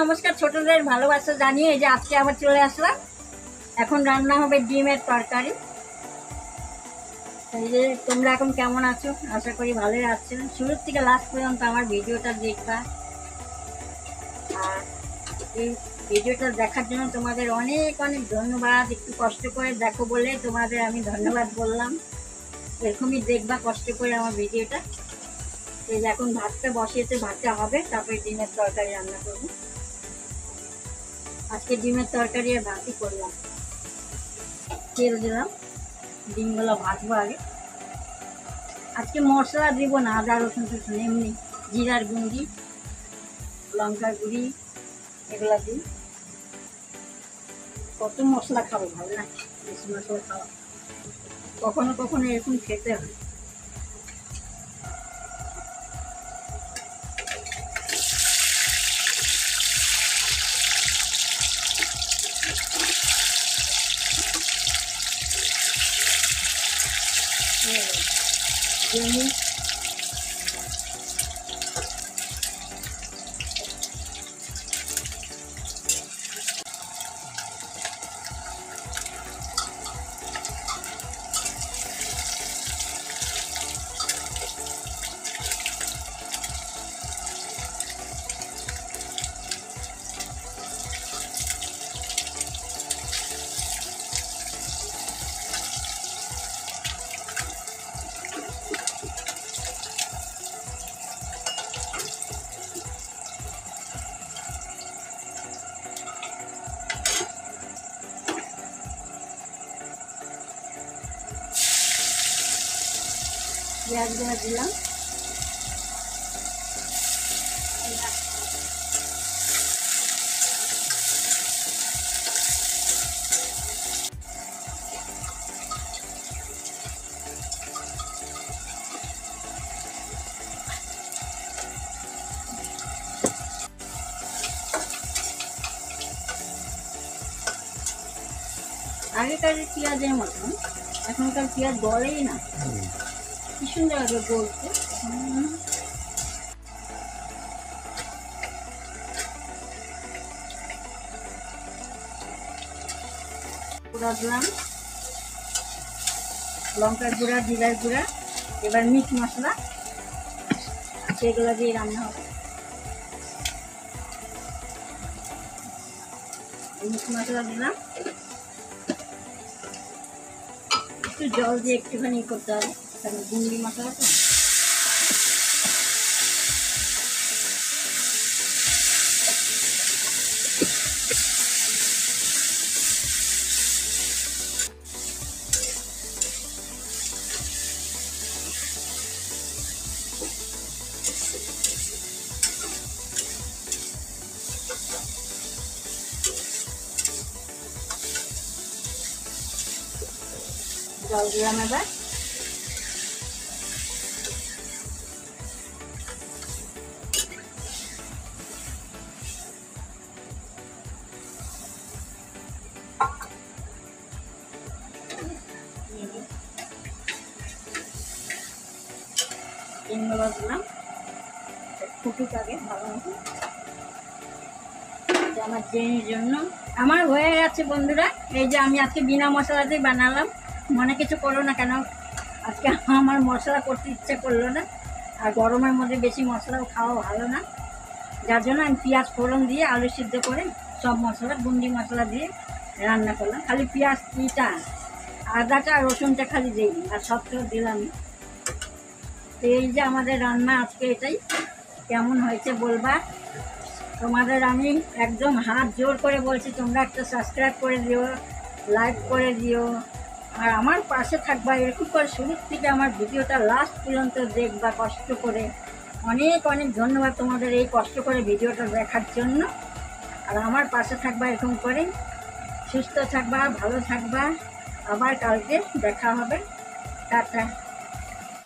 নমস্কার, ছোটদের ভালোবাসা জানিয়ে এই যে আজকে আবার চলে আসলাম। এখন রান্না হবে ডিমের তরকারি। এই যে তোমরা এখন কেমন আছো? আশা করি ভালোই আছো। শুরু থেকে লাস্ট পর্যন্ত আমার ভিডিওটা দেখবা। আর এই ভিডিওটা দেখার জন্য তোমাদের অনেক অনেক ধন্যবাদ। একটু কষ্ট করে দেখো বলে তোমাদের আমি ধন্যবাদ বললাম। এরকমই দেখবা কষ্ট করে আমার ভিডিওটা। এই যে এখন ভাতটা বসিয়েছে, ভাতটা হবে, তারপরে ডিমের তরকারি রান্না করবো। আজকে ডিমের তরকারি আর ভাতই করলাম। তেল দিলাম, ডিমগুলো ভাজবো আগে। আজকে মশলা দিব না, আদা রসুন টসুন, এমনি জিরার গুঁড়ি, লঙ্কার গুঁড়ি এগুলা দিই। কত মশলা খাবো, ভালো না বেশি মশলা খাওয়া। কখনো কখনো এরকম খেতে হয়। জমি পেঁয়াজগুলো দিলাম। আগেকার পেঁয়াজের মতন এখনকার পেঁয়াজ গলেই না, কি সুন্দর আগে গলছে। গুঁড়া দিলাম, লঙ্কার গুঁড়া, জিরার গুঁড়া, এবার মিট মশলা, সেগুলো দিয়ে রান্না হবে। মিট মশলা দিলাম, একটু জল দিয়ে একটুখানি করতে হবে, কারণ গুঁড়ি মশলা তো। জল দিলাম এবার। ডিমগুলো দিলাম, ফুটুক আগে ভালো মতো। আমার জেনির জন্য আমার হয়ে গেছে বন্ধুরা। এই যে আমি আজকে বিনা মশলাতেই বানালাম, মনে কিছু করো না, কেন আজকে আমার মশলা করতে ইচ্ছে করলো না। আর গরমের মধ্যে বেশি মশলাও খাওয়া ভালো না, যার জন্য আমি পেঁয়াজ ফোড়ন দিয়ে আলু সিদ্ধ করে সব মশলা গুঁড়ি মশলা দিয়ে রান্না করলাম। খালি পেঁয়াজটা, আদাটা আর রসুনটা খালি দিই, আর সব তো দিলাম। তো এই যে আমাদের রান্না আজকে এটাই। কেমন হয়েছে বলবা। তোমাদের আমি একদম হাত জোর করে বলছি, তোমরা একটা সাবস্ক্রাইব করে দিও, লাইক করে দিও, আর আমার পাশে থাকবা। এরকম করে শুরু থেকে আমার ভিডিওটা লাস্ট পর্যন্ত দেখবা কষ্ট করে। অনেক অনেক ধন্যবাদ তোমাদের এই কষ্ট করে ভিডিওটা দেখার জন্য। আর আমার পাশে থাকবা এরকম করে। সুস্থ থাকবা, ভালো থাকবা। আবার কালকে দেখা হবে। টাটা।